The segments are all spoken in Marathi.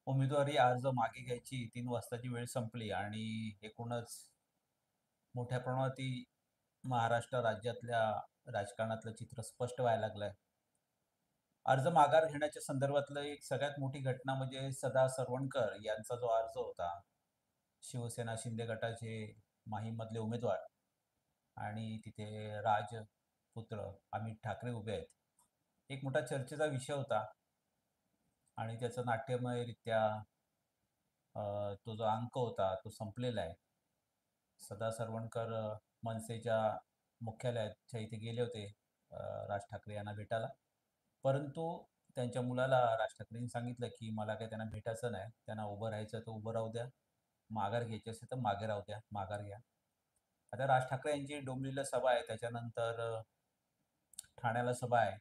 उमेदवारी अर्ज मागे घ्यायची 3 वाजताची वेळ संपली आणि एकूणच मोठ्या प्रमाणात महाराष्ट्र राज्यातल्या राजकारणातलं चित्र स्पष्ट व्हायला लागलंय. अर्ज माघार घेण्याच्या संदर्भातलं एक सगळ्यात मोठी घटना म्हणजे सदा सरवणकर यांचा जो अर्ज होता. शिवसेना शिंदे गटाचे माहीमधले उमेदवार आणि तिथे राजपुत्र अमित ठाकरे उभे आहेत. एक मोठा चर्चेचा विषय होता आणि त्याचं नाट्यमयरित्या तो जो अंक होता तो संपलेला आहे. सदा सरवणकर मनसेच्या मुख्यालयाच्या इथे गेले होते राज ठाकरे यांना भेटायला. परंतु त्यांच्या मुलाला राज ठाकरेंनी सांगितलं की मला काही त्यांना भेटायचं नाही. त्यांना उभं राहायचं तर उभं राहू द्या. माघार घ्यायची असेल तर मागे राहू द्या. माघार घ्या. आता राज ठाकरे यांची डोंबिवलीला सभा आहे. त्याच्यानंतर ठाण्याला सभा आहे.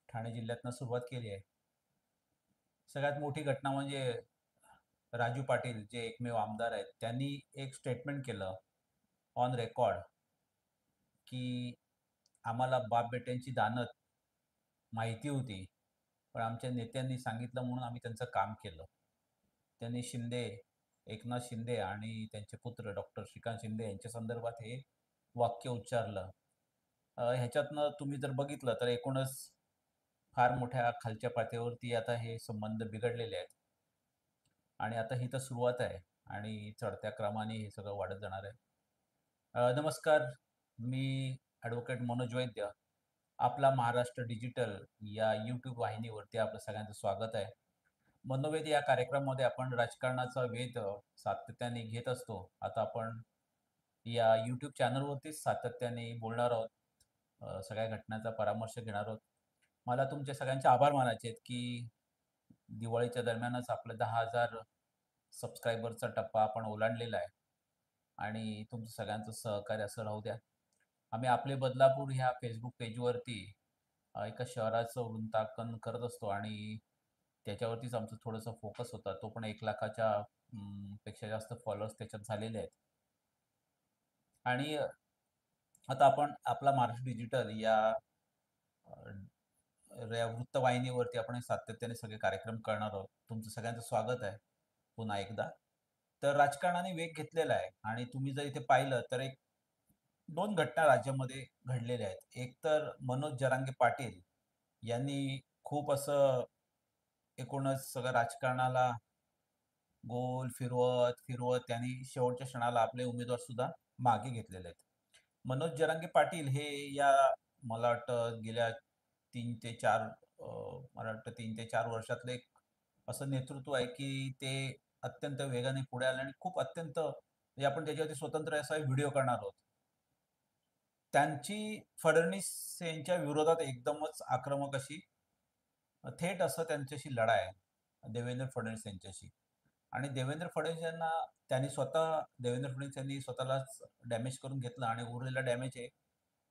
ठाणे जिल्ह्यातनं सुरुवात केली आहे. सगळ्यात मोठी घटना म्हणजे राजू पाटील जे एकमेव आमदार आहेत त्यांनी एक स्टेटमेंट केलं ऑन रेकॉर्ड की आम्हाला बाप बेट्यांची दानत माहिती होती, पण आमच्या नेत्यांनी सांगितलं म्हणून आम्ही त्यांचं काम केलं. त्यांनी एकनाथ शिंदे आणि त्यांचे पुत्र डॉक्टर श्रीकांत शिंदे यांच्या संदर्भात हे वाक्य उच्चारलं. ह्याच्यातनं तुम्ही जर बघितलं तर एकूणच फार मोठ्या खालच्या पातळीवरती आता हे संबंध बिघडलेले आहेत. आणि आता ही तर सुरुवात आहे आणि चढत्या क्रमाने हे सगळं वाढत जाणार आहे. नमस्कार, मी ॲडव्होकेट मनोज वैद्य. आपला महाराष्ट्र डिजिटल या यूट्यूब वाहिनीवरती आपलं सगळ्यांचं स्वागत आहे. मनोवेद या कार्यक्रमामध्ये आपण राजकारणाचा वेध सातत्याने घेत असतो. आता आपण या यूट्यूब चॅनलवरतीच सातत्याने बोलणार आहोत. सगळ्या घटनांचा परामर्श घेणार आहोत. मला तुमच्या सगळ्यांचे आभार मानायचे आहेत की दिवाळीच्या दरम्यानच आपलं 10,000 सबस्क्रायबरचा टप्पा आपण ओलांडलेला आहे आणि तुमचं सगळ्यांचं सहकार्य असं राहू द्या. आम्ही आपले बदलापूर ह्या फेसबुक पेजवरती एका शहराचं वृत्तांकन करत असतो आणि त्याच्यावरतीच आमचं थोडंसं फोकस होता. तो पण 1,00,000च्या पेक्षा जास्त फॉलोअर्स त्याच्यात झालेले आहेत. आणि आता आपण आपला महाराष्ट्र डिजिटल या वृत्तवाहिनीवरती आपण सातत्याने सगळे कार्यक्रम करणार आहोत. तुमचं सगळ्यांचं स्वागत आहे पुन्हा एकदा. तर राजकारणाने वेग घेतलेला आहे आणि तुम्ही जर इथे पाहिलं तर एक 2 घटना राज्यामध्ये घडलेल्या आहेत. एक तर मनोज जरांगे पाटील यांनी खूप असं एकूणच सगळं राजकारणाला गोल फिरवत त्यांनी शेवटच्या क्षणाला आपले उमेदवार सुद्धा मागे घेतलेले आहेत. मनोज जरांगे पाटील हे मला वाटतं गेल्या 3 ते 4 मला वाटतं 3 ते 4 वर्षातलं एक असं नेतृत्व आहे, की ते अत्यंत वेगाने पुढे आले आणि खूप अत्यंत म्हणजे आपण त्याच्यावरती स्वतंत्र असा व्हिडिओ करणार आहोत. त्यांची फडणवीस यांच्या विरोधात एकदमच आक्रमक अशी थेट असं त्यांच्याशी लढा आहे देवेंद्र फडणवीस यांच्याशी. आणि देवेंद्र फडणवीस यांनी स्वतःलाच डॅमेज करून घेतलं आणि उरलेला डॅमेज आहे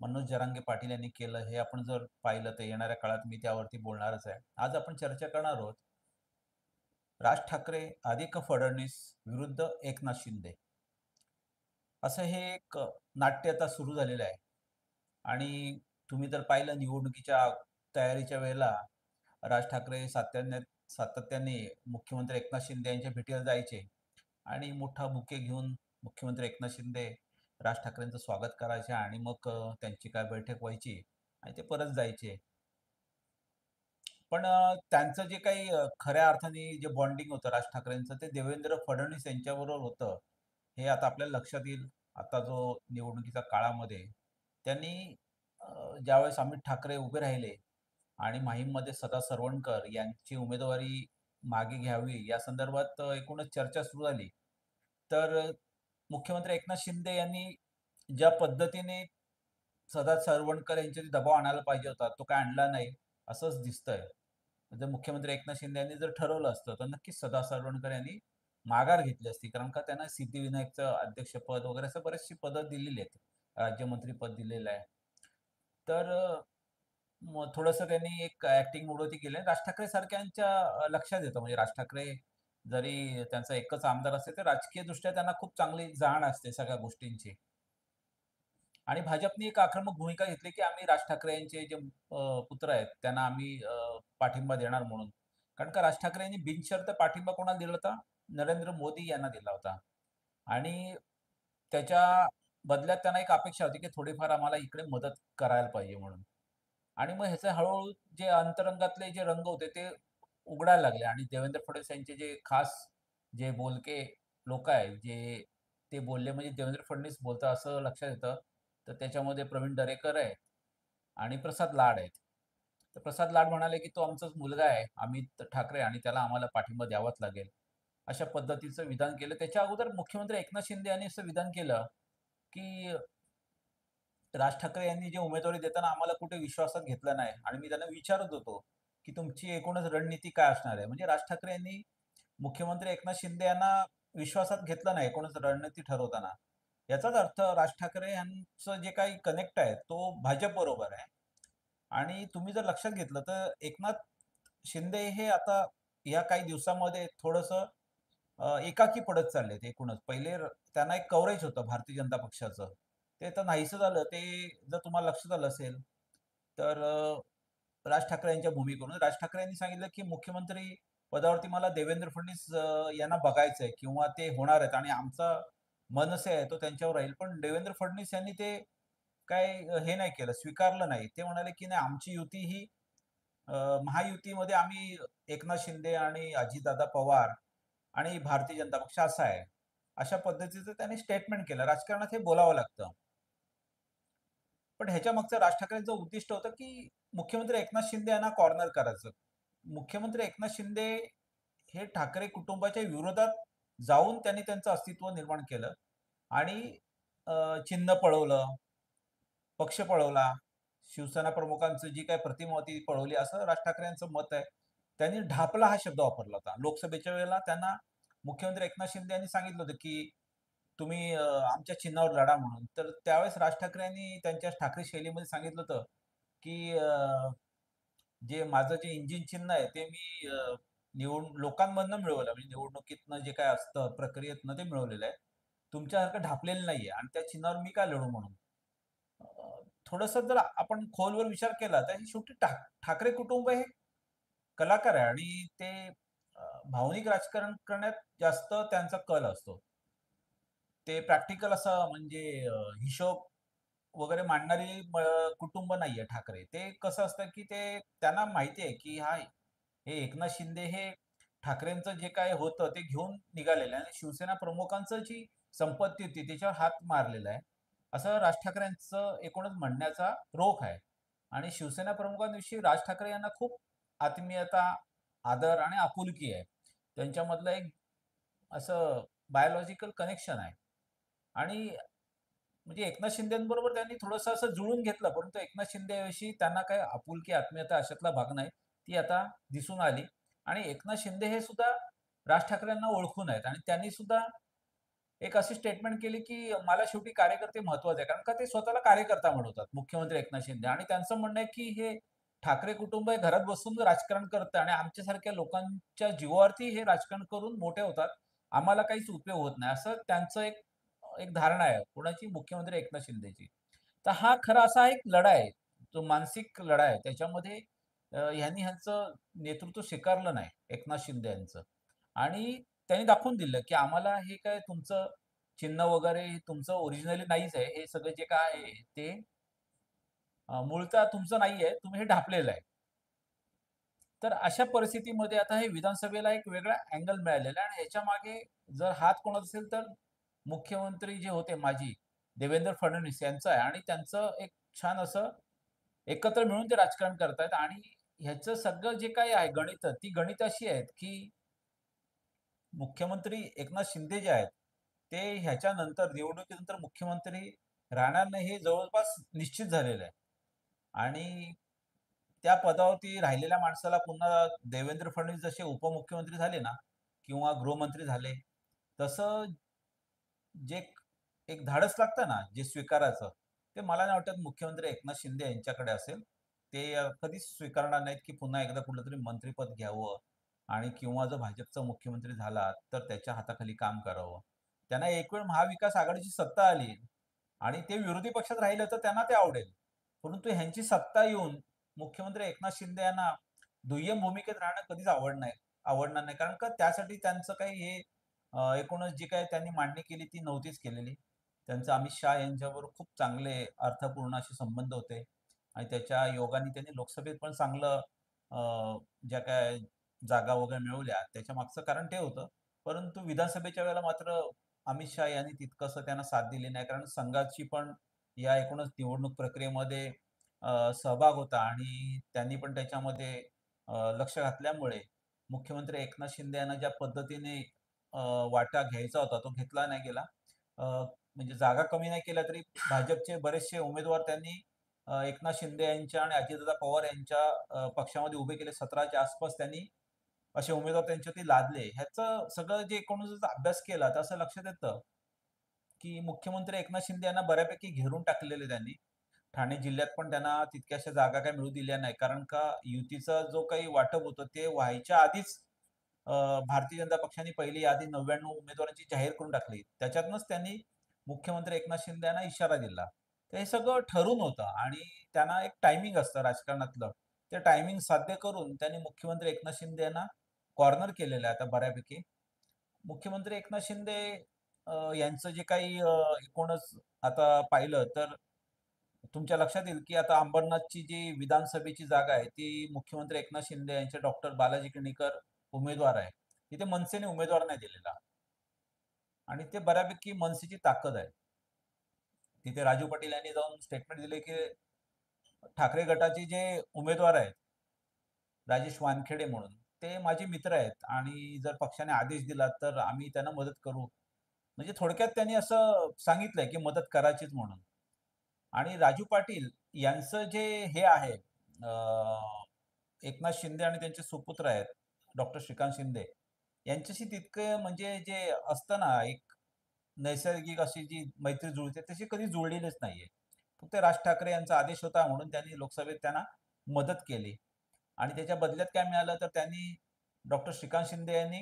मनोज जरांगे पाटील यांनी केलं. हे आपण जर पाहिलं तर येणाऱ्या काळात मी त्यावरती बोलणारच आहे. आज आपण चर्चा करणार आहोत राज ठाकरे अधिक फडणवीस विरुद्ध एकनाथ शिंदे असं हे एक नाट्य आता सुरू झालेलं आहे. आणि तुम्ही जर पाहिलं निवडणुकीच्या तयारीच्या वेळेला राज ठाकरे सातत्याने मुख्यमंत्री एकनाथ शिंदे यांच्या भेटीला जायचे आणि मोठा बुके घेऊन मुख्यमंत्री एकनाथ शिंदे राज ठाकरेंचं स्वागत करायचे आणि मग त्यांची काय बैठक व्हायची आणि ते परत जायचे. पण त्यांचं जे काही खऱ्या अर्थाने जे बॉन्डिंग होतं राज ठाकरेंचं ते देवेंद्र फडणवीस यांच्याबरोबर होतं. हे आता आपल्याला लक्षात येईल. आता जो निवडणुकीच्या काळामध्ये त्यांनी ज्यावेळेस अमित ठाकरे उभे राहिले आणि माहीममध्ये सदा सरवणकर यांची उमेदवारी मागे घ्यावी या संदर्भात एकूणच चर्चा सुरू झाली. तर मुख्यमंत्री एकनाथ शिंदे यांनी ज्या पद्धतीने सदा सरवणकर यांच्यावरती दबाव आणायला पाहिजे होता, तो काय आणला नाही असंच दिसतंय. जर मुख्यमंत्री एकनाथ शिंदे यांनी जर ठरवलं असतं, तर नक्कीच सदा सरवणकर यांनी माघार घेतली असती. कारण का त्यांना सिद्धिविनायकचं अध्यक्षपद वगैरे असं बरीचशी पदं दिलेली आहेत. राज्यमंत्रीपद दिलेलं आहे. तर मग थोडंसं त्यांनी एक ॲक्टिंग मोडवरती केलं. राज ठाकरे सारख्यांच्या लक्षात येतं. म्हणजे राज ठाकरे जरी त्यांचा एकच आमदार असते, तर राजकीयदृष्ट्या त्यांना खूप चांगली जाण असते सगळ्या गोष्टींची. आणि भाजपने एक आक्रमक भूमिका घेतली, की आम्ही राज ठाकरे यांचे जे पुत्र आहेत, त्यांना आम्ही पाठिंबा देणार म्हणून. कारण का राज ठाकरे यांनी बिनशर्त पाठिंबा कोणाला दिला होता? नरेंद्र मोदी यांना दिला होता. आणि त्याच्या बदल्यात त्यांना एक अपेक्षा होती, की थोडीफार आम्हाला इकडे मदत करायला पाहिजे म्हणून. आणि मग ह्याचे हळू-हळू जे अंतरंगातले जे रंग होते ते उघडायला लागले आणि देवेंद्र फडणवीस यांचे जे खास जे बोलके लोकं आहेत, जे ते बोलले म्हणजे देवेंद्र फडणवीस बोलतात असं लक्षात येतं. तर त्याच्यामध्ये प्रवीण दरेकर आहे आणि प्रसाद लाड आहेत. तर प्रसाद लाड म्हणाले, की "तो आमचाच मुलगा आहे, अमित ठाकरे आणि त्याला आम्हाला पाठिंबा द्यावाच लागेल." अशा पद्धतीचं विधान केलं. त्याच्या अगोदर मुख्यमंत्री एकनाथ शिंदे यांनी असं विधान केलं, की राज ठाकरे यांनी जे उमेदवारी देताना आम्हाला कुठे विश्वासात घेतलं नाही आणि मी त्यांना विचारत होतो, की तुमची एकूणच रणनीती काय असणार आहे? म्हणजे राज ठाकरे यांनी मुख्यमंत्री एकनाथ शिंदे यांना विश्वासात घेतलं नाही एकूणच रणनीती ठरवताना. याचाच अर्थ राज ठाकरे यांचं जे काही कनेक्ट आहे, तो भाजपबरोबर आहे. आणि तुम्ही जर लक्षात घेतलं तर एकनाथ शिंदे हे आता या काही दिवसामध्ये थोडंसं एकाकी पडत चाललेत एकूणच. पहिले त्यांना एक कव्हरेज होतं भारतीय जनता पक्षाचं. ते तर नाहीसं झालं. ते जर तुम्हाला लक्षात आलं असेल, तर राज ठाकरे यांच्या भूमिकेवरून. राज ठाकरे यांनी सांगितलं, की मुख्यमंत्री पदावरती मला देवेंद्र फडणवीस यांना बघायचंय किंवा ते होणार आहेत आणि आमचा मनसे आहे तो त्यांच्यावर राहील. पण देवेंद्र फडणवीस यांनी ते काही हे नाही केलं, स्वीकारलं नाही. ते म्हणाले, की नाही आमची युती ही महायुतीमध्ये आम्ही एकनाथ शिंदे आणि अजितदादा पवार आणि भारतीय जनता पक्ष असा आहे. अशा पद्धतीचं त्यांनी स्टेटमेंट केलं. राजकारणात हे बोलावं लागतं. पण ह्याच्या मागचं राज ठाकरेंचं उद्दिष्ट होतं, की मुख्यमंत्री एकनाथ शिंदे यांना कॉर्नर करायचं. मुख्यमंत्री एकनाथ शिंदे हे ठाकरे कुटुंबाच्या विरोधात जाऊन त्यांनी त्यांचं अस्तित्व निर्माण केलं आणि चिन्ह पळवलं, पक्ष पळवला. शिवसेना प्रमुखांची जी काही प्रतिमा होती ती पळवली असं राज ठाकरे यांचं मत आहे. त्यांनी ढापला हा शब्द वापरला होता. लोकसभेच्या वेळेला त्यांना मुख्यमंत्री एकनाथ शिंदे यांनी सांगितलं होतं, की तुम्ही आमच्या चिन्हावर लढा म्हणून. तर त्यावेळेस राज ठाकरे यांनी त्यांच्या ठाकरे शैलीमध्ये सांगितलं होतं, की जे माझं जे इंजिन चिन्ह आहे ते मी लोकांमधनं मिळवलं. म्हणजे निवडणुकीतनं जे काही असतं प्रक्रियेतनं ते मिळवलेलं आहे. तुमच्यासारखं ढापलेलं नाहीये आणि त्या चिन्हावर मी काय लढू म्हणून. थोडंसं जर आपण खोलवर विचार केला तर शेवटी ठाकरे कुटुंब हे कलाकार आहे आणि ते भावनिक राजकारण करण्यात जास्त त्यांचा कल असतो. ते प्रॅक्टिकल असं म्हणजे हिशोब वगैरे मांडणारी कुटुंब नाहीये ठाकरे. ते कसं असतं, की ते त्यांना माहिती आहे, की हे एकनाथ शिंदे हे ठाकरेंचं जे काही होतं ते घेऊन निघालेलं आहे आणि शिवसेना प्रमुखांचं जी संपत्ती होती त्याच्यावर हात मारलेला आहे. असं राज ठाकरेंचं एकूणच म्हणण्याचा रोख आहे. आणि शिवसेना प्रमुखांविषयी राज ठाकरे यांना खूप आत्मीयता, आदर आणि आपुलकी आहे. त्यांच्यामधलं एक असं बायोलॉजिकल कनेक्शन आहे. आणि म्हणजे एकनाथ शिंदेबरोबर त्यांनी थोडंसं असं जुळवून घेतलं, परंतु एकनाथ शिंदेविषयी त्यांना काही आपुलकी, आत्मीयता अशातला भाग नाही. ती आता दिसून आली आणि एकनाथ शिंदे हे सुद्धा राज ठाकरेंना ओळखून आहेत आणि त्यांनी सुद्धा एक अशी स्टेटमेंट केली, की मला शेवटी कार्यकर्ते महत्त्वाचे आहे. कारण का ते स्वतःला कार्यकर्ता म्हणवतात, मुख्यमंत्री एकनाथ शिंदे आणि त्यांचं म्हणणं आहे, की हे ठाकरे कुटुंब हे घरात बसून राजकारण करतं आणि आमच्यासारख्या लोकांच्या जीवावरती हे राजकारण करून मोठे होतात. आम्हाला काहीच उपयोग होत नाही. असं त्यांचं एक एक धारणा आहे. कोणाची? मुख्यमंत्री एकनाथ शिंदेची. तर हा खरा असा एक लढा आहे. तो मानसिक लढा आहे. त्याच्यामध्ये ह्यांनी ह्यांचं नेतृत्व स्वीकारलं नाही, एकनाथ शिंदे यांचं. आणि त्यांनी दाखवून दिलं, की आम्हाला हे काय तुमचं चिन्ह वगैरे हे तुमचं ओरिजिनली नाहीच आहे. हे सगळं जे काय आहे ते मूळतः तुमचं नाहीये. तुम्ही हे ढापलेलं आहे. तर अशा परिस्थितीमध्ये आता हे विधानसभेला एक वेगळा अँगल मिळालेला आहे आणि ह्याच्यामागे जर हात कोणाचा असेल तर मुख्यमंत्री जे होते माजी देवेंद्र फडणवीस यांचा आहे आणि त्यांचं एक छान असं एकत्र मिळून ते राजकारण करतायत आणि ह्याचं सगळं जे काही आहे गणितं, ती गणितं अशी आहेत, की मुख्यमंत्री एकनाथ शिंदे जे आहेत, ते ह्याच्यानंतर निवडणुकीनंतर मुख्यमंत्री राहणार नाही हे जवळपास निश्चित झालेलं आहे. आणि त्या पदावरती राहिलेल्या माणसाला पुन्हा देवेंद्र फडणवीस जसे उपमुख्यमंत्री झाले ना किंवा गृहमंत्री झाले, तसं जे एक धाडस लागतं ना, जे स्वीकारायचं, ते मला नाही वाटत मुख्यमंत्री एकनाथ शिंदे यांच्याकडे असेल. ते कधीच स्वीकारणार नाहीत, की पुन्हा एकदा कुठलंतरी मंत्रिपद घ्यावं आणि किंवा जर भाजपचा मुख्यमंत्री झाला, तर त्याच्या हाताखाली काम करावं. त्यांना एक वेळ महाविकास आघाडीची सत्ता आली आणि ते विरोधी पक्षात राहिलं, तर त्यांना ते आवडेल. परंतु ह्यांची सत्ता येऊन मुख्यमंत्री एकनाथ शिंदे यांना दुय्यम भूमिकेत राहणं कधीच आवडणार नाही. कारण का त्यासाठी त्यांचं काही हे एकूणच जी काही त्यांनी मांडणी केली ती नव्हतीच केलेली. त्यांचं अमित शहा यांच्याबरोबर खूप चांगले अर्थपूर्ण असे संबंध होते आणि त्याच्या योगाने त्यांनी लोकसभेत पण चांगलं अ, ज्या काय जागा वगैरे मिळवल्या त्याच्या मागचं कारण ते होतं. परंतु विधानसभेच्या वेळेला मात्र अमित शहा यांनी तितकंसं त्यांना साथ दिली नाही. कारण संघाची पण या एकूणच निवडणूक प्रक्रियेमध्ये सहभाग होता आणि त्यांनी पण त्याच्यामध्ये लक्ष घातल्यामुळे मुख्यमंत्री एकनाथ शिंदे यांना ज्या पद्धतीने अ, वाटा घ्यायचा होता तो घेतला नाही गेला. अ, म्हणजे जागा कमी नाही केल्या तरी भाजपचे बरेचसे उमेदवार त्यांनी एकनाथ शिंदे यांच्या आणि अजितदादा पवार यांच्या पक्षामध्ये उभे केले. 17च्या आसपास त्यांनी असे उमेदवार त्यांच्यावरती लादले. ह्याचं सगळं जे एकूणच अभ्यास केला तर असं लक्षात येतं, की मुख्यमंत्री एकनाथ शिंदे यांना बऱ्यापैकी घेरून टाकलेले त्यांनी. ठाणे जिल्ह्यात पण त्यांना तितक्याशा जागा काही मिळू दिल्या नाही. कारण का युतीचा जो काही वाटप होतं ते व्हायच्या आधीच अ, भारतीय जनता पक्षाने पहिली यादी 99 उमेदवारांची जाहीर करून टाकली. त्याच्यातनंच त्यांनी मुख्यमंत्री एकनाथ शिंदे यांना इशारा दिला. तर हे सगळं ठरून होतं आणि त्यांना एक टायमिंग असतं राजकारणातलं. ते टायमिंग साध्य करून त्यांनी मुख्यमंत्री एकनाथ शिंदे यांना कॉर्नर केलेलं आहे आता बऱ्यापैकी. मुख्यमंत्री एकनाथ शिंदे यांचं जे काही एकूणच आता पाहिलं तर तुमच्या लक्षात येईल, की आता अंबरनाथची जी विधानसभेची जागा आहे, ती मुख्यमंत्री एकनाथ शिंदे यांचे डॉक्टर बालाजी किणीकर उमेदवार आहे. तिथे मनसेने उमेदवार नाही दिलेला आणि ते बऱ्यापैकी मनसेची ताकद आहे. तिथे राजू पाटील यांनी जाऊन स्टेटमेंट दिले, की ठाकरे गटाचे जे उमेदवार आहेत, राजेश वानखेडे म्हणून, ते माझे मित्र आहेत आणि जर पक्षाने आदेश दिला, तर आम्ही त्यांना मदत करू. म्हणजे थोडक्यात त्यांनी असं सांगितलंय, की मदत करायचीच म्हणून. आणि राजू पाटील यांचं जे हे आहे एकनाथ शिंदे आणि त्यांचे सुपुत्र आहेत, डॉक्टर श्रीकांत शिंदे, यांच्याशी तितकं म्हणजे जे असतं ना, एक नैसर्गिक अशी जी मैत्री जुळते, तशी कधी जुळलेलीच नाहीये. फक्त राज ठाकरे यांचा आदेश होता म्हणून त्यांनी लोकसभेत त्यांना मदत केली आणि त्याच्या बदल्यात काय मिळालं, तर त्यांनी डॉक्टर श्रीकांत शिंदे यांनी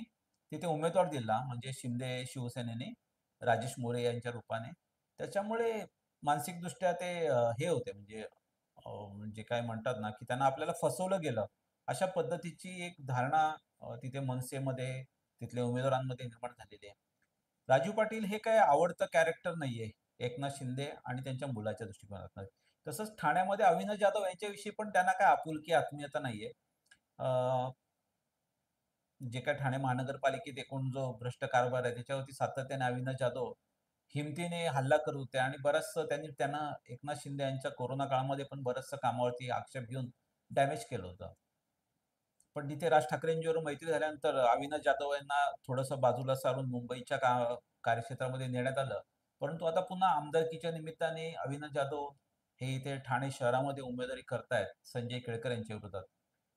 तिथे उमेदवार दिला, म्हणजे शिंदे शिवसेनेने, राजेश मोरे यांच्या रूपाने. त्याच्यामुळे मानसिकदृष्ट्या ते हे होते म्हणजे म्हणजे काय म्हणतात ना, की त्यांना आपल्याला फसवलं गेलं. अशा पद्धतीची एक धारणा तिथे मनसेमध्ये, तिथल्या उमेदवारांमध्ये निर्माण झालेली आहे. राजू पाटील हे काही आवडतं कॅरेक्टर नाहीये, एकनाथ शिंदे आणि त्यांच्या मुलाच्या दृष्टिकोनातनं. तसंच ठाण्यामध्ये अविनाश जाधव यांच्याविषयी पण त्यांना काही आपुलकी, आत्मीयता नाहीये. अ, जे काही ठाणे महानगरपालिकेत एकूण जो भ्रष्ट कारभार आहे, त्याच्यावरती सातत्याने अविनाश जाधव हिमतीने हल्ला करत होते आणि बरचसं त्यांना एकनाथ शिंदे यांच्या कोरोना काळामध्ये पण बरचसं कामावरती आक्षेप घेऊन डॅमेज केलं होतं. पण तिथे राज ठाकरेंबरोबर मैत्री झाल्यानंतर अविनाश जाधव यांना थोडंसं बाजूला सारून मुंबईच्या कार्यक्षेत्रामध्ये नेण्यात आलं. परंतु आता पुन्हा आमदारकीच्या निमित्ताने अविनाश जाधव हे इथे ठाणे शहरामध्ये उमेदवारी करतायत संजय केळकर यांच्या विरोधात.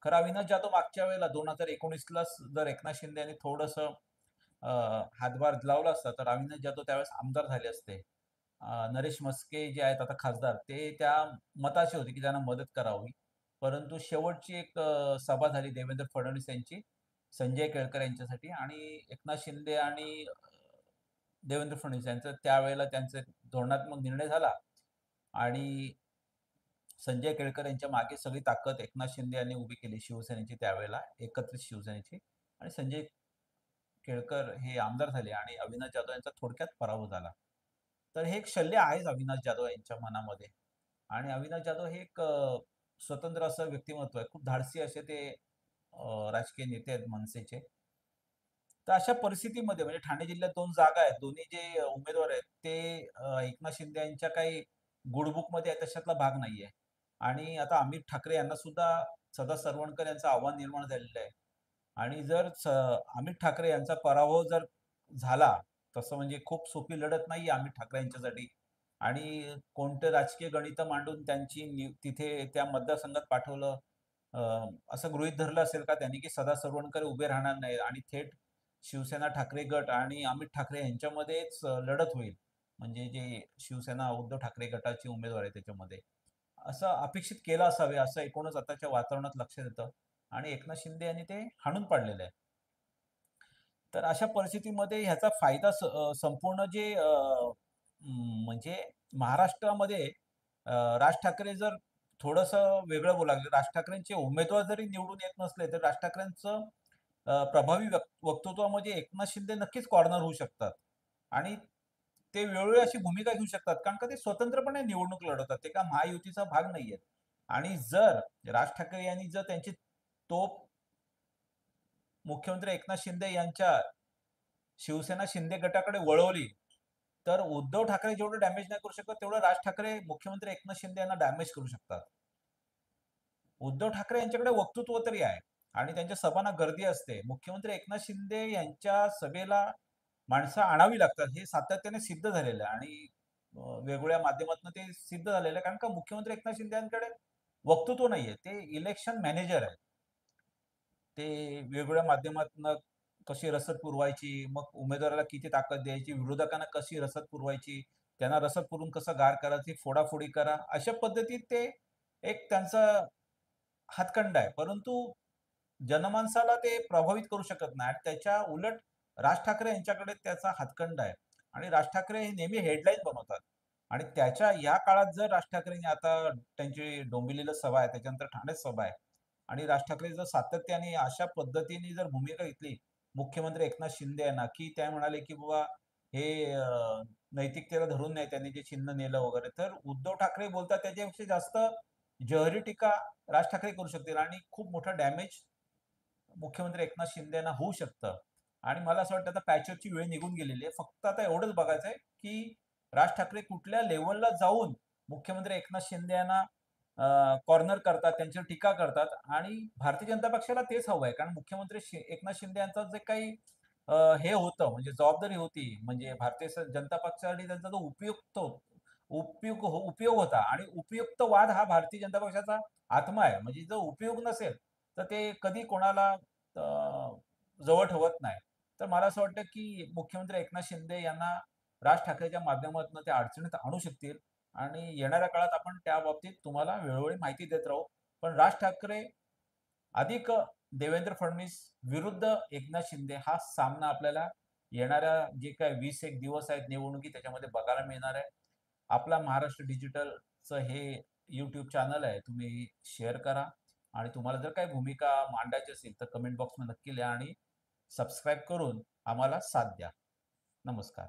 खरं अविनाश जाधव मागच्या वेळेला 2019लाच जर एकनाथ शिंदे यांनी थोडंसं अ, हातभार लावला असता, तर अविनाश जाधव त्यावेळेस आमदार झाले असते. नरेश म्हस्के जे आहेत आता खासदार, ते त्या मताचे होते, की त्यांना मदत करावी. परंतु शेवटची एक सभा झाली देवेंद्र फडणवीस यांची, संजय केळकर यांच्यासाठी आणि एकनाथ शिंदे आणि देवेंद्र फडणवीस यांचं त्यावेळेला त्यांचा धोरणात्मक निर्णय झाला आणि संजय केळकर यांच्या मागे सगळी ताकद एकनाथ शिंदे यांनी उभी केली शिवसेनेची त्यावेळेला, एकत्रित शिवसेनेची आणि संजय केळकर हे आमदार झाले आणि अविनाश जाधव यांचा थोडक्यात पराभव झाला. तर हे एक शल्य आहेच अविनाश जाधव यांच्या मनामध्ये आणि अविनाश जाधव हे एक स्वतंत्र असं व्यक्तिमत्व आहे. खूप धाडसी असे ते राजकीय नेते आहेत मनसेचे. तर अशा परिस्थितीमध्ये म्हणजे ठाणे जिल्ह्यात 2 जागा आहेत. दोन्ही जे उमेदवार आहेत ते एकनाथ शिंदे यांच्या काही गुडबुकमध्ये आहे तशातला भाग नाहीये. आणि आता अमित ठाकरे यांना सुद्धा सदा सरवणकर यांचं आव्हान निर्माण झालेलं आहे. आणि जर अमित ठाकरे यांचा पराभव जर झाला, तसं म्हणजे खूप सोपी लढत नाहीये अमित ठाकरे यांच्यासाठी आणि कोणते राजकीय गणितं मांडून त्यांची तिथे त्या मतदारसंघात पाठवलं अ, असं गृहीत धरलं असेल का त्यांनी, की सदा सरवणकर उभे राहणार नाहीत आणि थेट शिवसेना ठाकरे गट आणि अमित ठाकरे यांच्यामध्येच लढत होईल. म्हणजे जे शिवसेना उद्धव ठाकरे गटाचे उमेदवार आहेत त्याच्यामध्ये. असं अपेक्षित केलं असावे, असं एकूणच आताच्या वातावरणात लक्षात येतं आणि एकनाथ शिंदे यांनी ते हाणून पाडलेलं आहे. तर अशा परिस्थितीमध्ये ह्याचा फायदा संपूर्ण जे म्हणजे महाराष्ट्रामध्ये राज ठाकरे जर थोडंसं वेगळं बोलावं लागेल. राज ठाकरेंचे उमेदवार जरी निवडून येत नसले, तर राज ठाकरेंचं प्रभावी वक्तृत्वामध्ये एकनाथ शिंदे नक्कीच कॉर्नर होऊ शकतात आणि ते वेळोवेळी अशी भूमिका घेऊ शकतात. कारण का ते स्वतंत्रपणे निवडणूक लढवतात. ते का महायुतीचा भाग नाहीयेत. आणि जर राज ठाकरे यांनी जर त्यांची तोफ मुख्यमंत्री एकनाथ शिंदे यांच्या शिवसेना शिंदे गटाकडे वळवली, तर उद्धव ठाकरे जेवढं डॅमेज नाही करू शकत, तेवढं राज ठाकरे मुख्यमंत्री एकनाथ शिंदे यांना डॅमेज करू शकतात. उद्धव ठाकरे यांच्याकडे वक्तृत्व तरी आहे आणि त्यांच्या सभांना गर्दी असते. मुख्यमंत्री एकनाथ शिंदे यांच्या सभेला माणसं आणावी लागतात. हे सातत्याने सिद्ध झालेलं आहे आणि वेगवेगळ्या माध्यमातून ते सिद्ध झालेलं आहे. कारण का मुख्यमंत्री एकनाथ शिंदे यांच्याकडे वक्तृत्व नाहीये. ते इलेक्शन मॅनेजर आहे. ते वेगवेगळ्या माध्यमातून कशी रसद पुरवायची, मग उमेदवाराला किती ताकद द्यायची, विरोधकांना कशी रसद पुरवायची, त्यांना रसद पुरवून कसं गार करायची, फोडाफोडी करा. अशा पद्धतीत ते एक त्यांचा हातखंडा आहे. परंतु जनमानसाला ते प्रभावित करू शकत नाही आणि त्याच्या उलट राज ठाकरे यांच्याकडे त्याचा हातखंडा आहे आणि राज ठाकरे हे नेहमी हेडलाईन बनवतात आणि त्याच्या या काळात जर राज ठाकरेंनी आता त्यांची डोंबिवलीला सभा आहे, त्याच्यानंतर ठाण्यात सभा आहे आणि राज ठाकरे जर सातत्याने अशा पद्धतीने जर भूमिका घेतली मुख्यमंत्री एकनाथ शिंदे यांना, की त्या म्हणाले, की बाबा हे नैतिकतेला धरून नाही त्यांनी जे चिन्ह नेलं वगैरे, तर उद्धव ठाकरे बोलतात त्याच्यापेक्षा जास्त जहरी टीका राज ठाकरे करू शकतील आणि खूप मोठं डॅमेज मुख्यमंत्री एकनाथ शिंदे यांना होऊ शकतं. आणि मला असं वाटतं आता पॅचवर्कची वेळ निघून गेलेली आहे. फक्त आता एवढंच बघायचं आहे, की राज ठाकरे कुठल्या लेव्हलला जाऊन मुख्यमंत्री एकनाथ शिंदे यांना कॉर्नर करतात, त्यांच्यावर टीका करतात आणि भारतीय जनता पक्षाला तेच हवं आहे. कारण मुख्यमंत्री एकनाथ शिंदे यांचं जे काही हे होतं म्हणजे जबाबदारी होती म्हणजे भारतीय जनता पक्षासाठी त्यांचा जो उपयोग होता आणि उपयुक्त वाद हा भारतीय जनता पक्षाचा आत्मा आहे. म्हणजे जर उपयोग नसेल, तर ते कधी कोणाला जवळ ठेवत नाही. तर मला असं वाटतं, की मुख्यमंत्री एकनाथ शिंदे यांना राज ठाकरेच्या माध्यमातून ते अडचणीत आणू शकतील आणि येणाऱ्या काळात आपण त्या बाबतीत तुम्हाला वेळोवेळी माहिती देत राहू. पण राज ठाकरे अधिक देवेंद्र फडणवीस विरुद्ध एकनाथ शिंदे हा सामना आपल्याला येणाऱ्या जे काही 20 एक दिवस आहेत निवडणुकी त्याच्यामध्ये बघायला मिळणार आहे. आपला महाराष्ट्र डिजिटलचं हे YouTube चॅनल आहे. तुम्ही शेअर करा आणि तुम्हाला जर काही भूमिका मांडायची असेल तर कमेंट बॉक्समध्ये नक्की लिहा आणि सबस्क्राईब करून आम्हाला साथ द्या. नमस्कार.